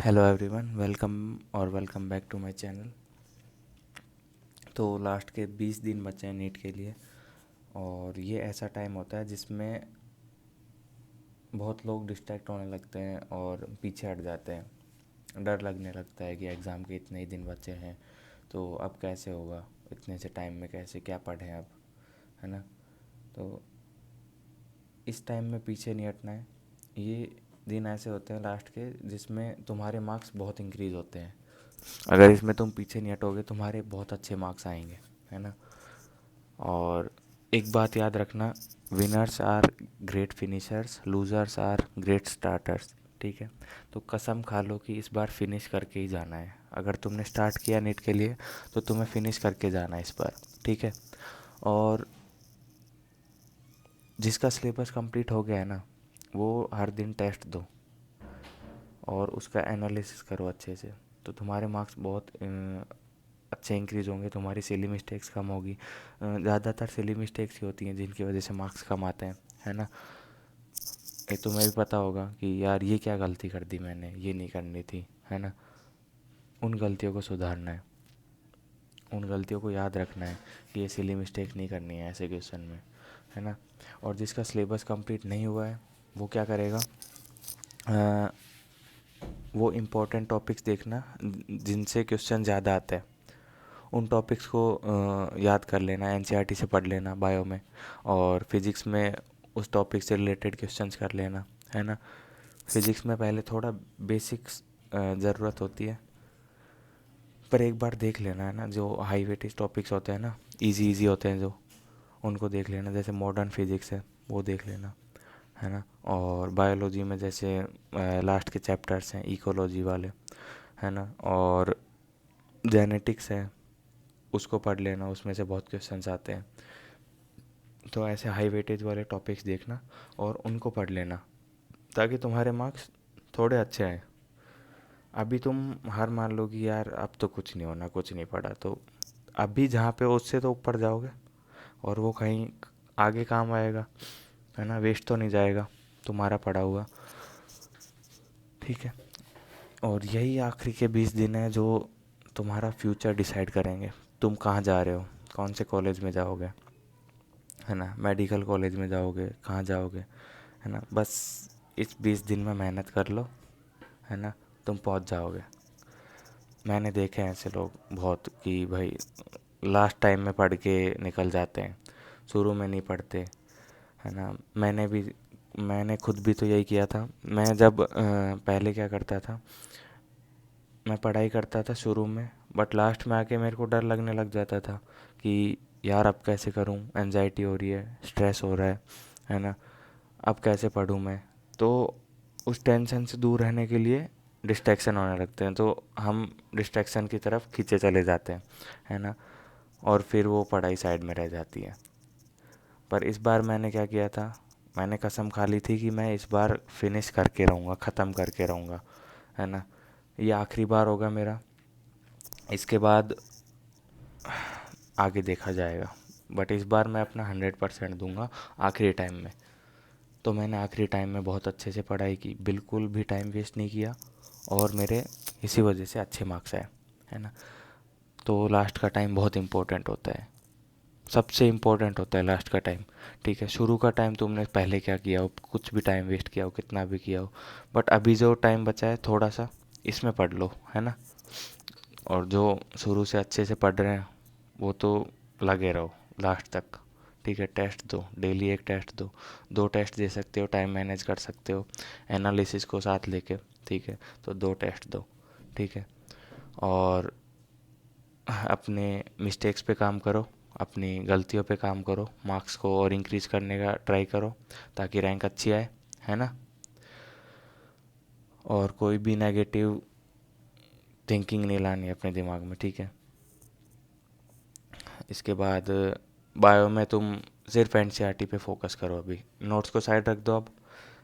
Hello everyone, welcome back to my channel. तो last के 20 दिन बचे हैं नीट के लिए। और ये ऐसा टाइम होता है जिसमें बहुत लोग डिस्ट्रैक्ट होने लगते हैं और पीछे हट जाते हैं। डर लगने लगता है कि एग्ज़ाम के इतने ही दिन बचे हैं, तो अब कैसे होगा, इतने से टाइम में कैसे क्या पढ़ें अब, है ना। तो इस टाइम में पीछे नहीं हटना है। ये दिन ऐसे होते हैं लास्ट के जिसमें तुम्हारे मार्क्स बहुत इंक्रीज़ होते हैं। अगर इसमें तुम पीछे नहीं हटोगे तुम्हारे बहुत अच्छे मार्क्स आएंगे, है ना। और एक बात याद रखना, winners are great finishers, losers are great starters. ठीक है, तो कसम खा लो कि इस बार फिनिश करके ही जाना है। अगर तुमने स्टार्ट किया नीट के लिए तो तुम्हें फिनिश करके जाना है इस बार। ठीक है। और जिसका सिलेबस कंप्लीट हो गया है ना, वो हर दिन टेस्ट दो और उसका एनालिसिस करो अच्छे से, तो तुम्हारे मार्क्स बहुत अच्छे इंक्रीज़ होंगे, तुम्हारी सिली मिस्टेक्स कम होगी। ज़्यादातर सिली मिस्टेक्स ही होती हैं जिनकी वजह से मार्क्स कम आते हैं, है ना। ये तुम्हें भी पता होगा कि यार ये क्या गलती कर दी मैंने, ये नहीं करनी थी, है ना। उन गलतियों को सुधारना है, उन गलतियों को याद रखना है कि ये सिली मिस्टेक नहीं करनी है ऐसे क्वेश्चन में, है ना। और जिसका सिलेबस कंप्लीट नहीं हुआ है वो क्या करेगा, अ, वो इम्पोर्टेंट टॉपिक्स देखना जिनसे क्वेश्चन ज़्यादा आते हैं, उन टॉपिक्स को याद कर लेना, एनसीईआरटी से पढ़ लेना बायो में। और फिज़िक्स में उस टॉपिक से रिलेटेड क्वेश्चंस कर लेना, है ना। फिज़िक्स में पहले थोड़ा बेसिक्स ज़रूरत होती है, पर एक बार देख लेना, है ना। जो हाई वेटेज टॉपिक्स होते हैं ना, इजी इजी होते हैं जो, उनको देख लेना। जैसे मॉडर्न फिज़िक्स है वो देख लेना, है ना। और बायोलॉजी में जैसे लास्ट के चैप्टर्स हैं इकोलॉजी वाले, है ना। और जेनेटिक्स है, उसको पढ़ लेना, उसमें से बहुत क्वेश्चंस आते हैं। तो ऐसे हाई वेटेज वाले टॉपिक्स देखना और उनको पढ़ लेना ताकि तुम्हारे मार्क्स थोड़े अच्छे आए। अभी तुम हार मान लो कि यार अब तो कुछ नहीं होना, कुछ नहीं पढ़ा, तो अभी जहाँ पे हो उससे तो ऊपर जाओगे और वो कहीं आगे काम आएगा, है ना। वेस्ट तो नहीं जाएगा तुम्हारा पढ़ा हुआ। ठीक है। और यही आखिरी के 20 दिन है जो तुम्हारा फ्यूचर डिसाइड करेंगे। तुम कहाँ जा रहे हो, कौन से कॉलेज में जाओगे, है ना। मेडिकल कॉलेज में जाओगे, कहाँ जाओगे, है ना। बस इस 20 दिन में मेहनत कर लो, है ना, तुम पहुंच जाओगे। मैंने देखे हैं ऐसे लोग बहुत कि भाई लास्ट टाइम में पढ़ के निकल जाते हैं, शुरू में नहीं पढ़ते, है ना। मैंने खुद भी तो यही किया था। मैं जब पहले क्या करता था, मैं पढ़ाई करता था शुरू में, बट लास्ट में आके मेरे को डर लगने लग जाता था कि यार अब कैसे करूं, एनजाइटी हो रही है, स्ट्रेस हो रहा है ना। अब कैसे पढूं मैं। तो उस टेंशन से दूर रहने के लिए डिस्ट्रैक्शन होने लगते हैं, तो हम डिस्ट्रैक्शन की तरफ खींचे चले जाते हैं, है ना। और फिर वो पढ़ाई साइड में रह जाती है। पर इस बार मैंने क्या किया था, मैंने कसम खा ली थी कि मैं इस बार फिनिश करके रहूँगा, ख़त्म करके रहूँगा, है ना। ये आखिरी बार होगा मेरा, इसके बाद आगे देखा जाएगा। बट इस बार मैं अपना 100% दूंगा आखिरी टाइम में। तो मैंने आखिरी टाइम में बहुत अच्छे से पढ़ाई की, बिल्कुल भी टाइम वेस्ट नहीं किया और मेरे इसी वजह से अच्छे मार्क्स आए, है ना। तो लास्ट का टाइम बहुत इम्पोर्टेंट होता है, सबसे इम्पोर्टेंट होता है लास्ट का टाइम। ठीक है, शुरू का टाइम तुमने पहले क्या किया हो, कुछ भी टाइम वेस्ट किया हो, कितना भी किया हो, बट अभी जो टाइम बचा है थोड़ा सा इसमें पढ़ लो, है ना। और जो शुरू से अच्छे से पढ़ रहे हैं वो तो लगे रहो लास्ट तक। ठीक है, टेस्ट दो, डेली एक टेस्ट दो, 2 टेस्ट दे सकते हो, टाइम मैनेज कर सकते हो एनालिसिस को साथ लेके। ठीक है, तो 2 टेस्ट दो। ठीक है। और अपने मिस्टेक्स पे काम करो, अपनी गलतियों पे काम करो, मार्क्स को और इंक्रीज़ करने का ट्राई करो ताकि रैंक अच्छी आए, है ना। और कोई भी नेगेटिव थिंकिंग नहीं लानी है अपने दिमाग में। ठीक है। इसके बाद बायो में तुम सिर्फ एनसीईआरटी पे फोकस करो, अभी नोट्स को साइड रख दो। अब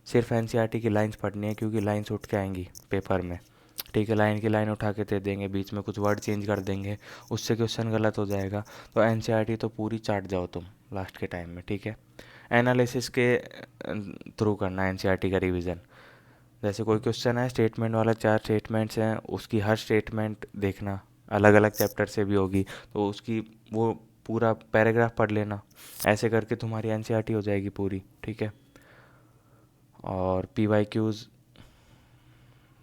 सिर्फ एनसीईआरटी की लाइंस पढ़नी है क्योंकि लाइंस उठ के आएंगी पेपर में। ठीक है, लाइन की लाइन उठा के दे देंगे, बीच में कुछ वर्ड चेंज कर देंगे, उससे क्वेश्चन गलत हो जाएगा। तो एनसीईआरटी तो पूरी चाट जाओ तुम लास्ट के टाइम में। ठीक है, एनालिसिस के थ्रू करना एनसीईआरटी का रिवीजन, जैसे कोई क्वेश्चन है स्टेटमेंट वाला, 4 स्टेटमेंट्स हैं, उसकी हर स्टेटमेंट देखना, अलग अलग चैप्टर से भी होगी, तो उसकी वो पूरा पैराग्राफ पढ़ लेना। ऐसे करके तुम्हारी एनसीईआरटी हो जाएगी पूरी, ठीक है। और पीवाईक्यूज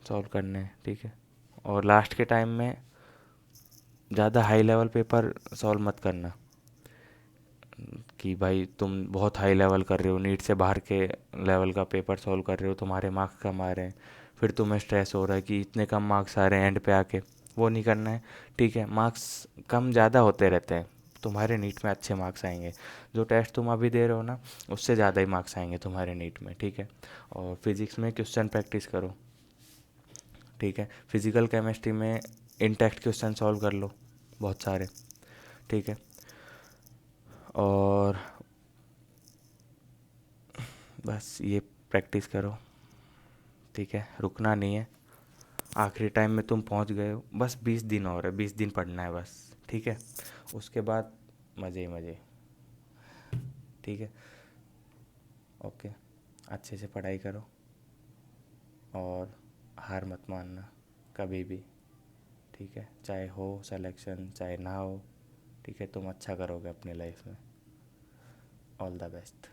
सॉल्व करने हैं, ठीक है। और लास्ट के टाइम में ज़्यादा हाई लेवल पेपर सॉल्व मत करना कि भाई तुम बहुत हाई लेवल कर रहे हो, नीट से बाहर के लेवल का पेपर सॉल्व कर रहे हो, तुम्हारे मार्क्स कम आ रहे हैं, फिर तुम्हें स्ट्रेस हो रहा है कि इतने कम मार्क्स आ रहे हैं एंड पे आके। वो नहीं करना है, ठीक है। मार्क्स कम ज़्यादा होते रहते हैं, तुम्हारे नीट में अच्छे मार्क्स आएंगे। जो टेस्ट तुम अभी दे रहे हो ना, उससे ज़्यादा ही मार्क्स आएंगे तुम्हारे नीट में, ठीक है। और फिज़िक्स में क्वेश्चन प्रैक्टिस करो, ठीक है। फिजिकल केमिस्ट्री में इंटैक्ट क्वेश्चन सॉल्व कर लो बहुत सारे, ठीक है। और बस ये प्रैक्टिस करो, ठीक है, रुकना नहीं है। आखिरी टाइम में तुम पहुंच गए हो, बस 20 दिन और है, 20 दिन पढ़ना है बस, ठीक है। उसके बाद मज़े ही मज़े, ठीक है। ओके, अच्छे से पढ़ाई करो और हार मत मानना कभी भी, ठीक है। चाहे हो सिलेक्शन चाहे ना हो, ठीक है, तुम अच्छा करोगे अपनी लाइफ में। All the best.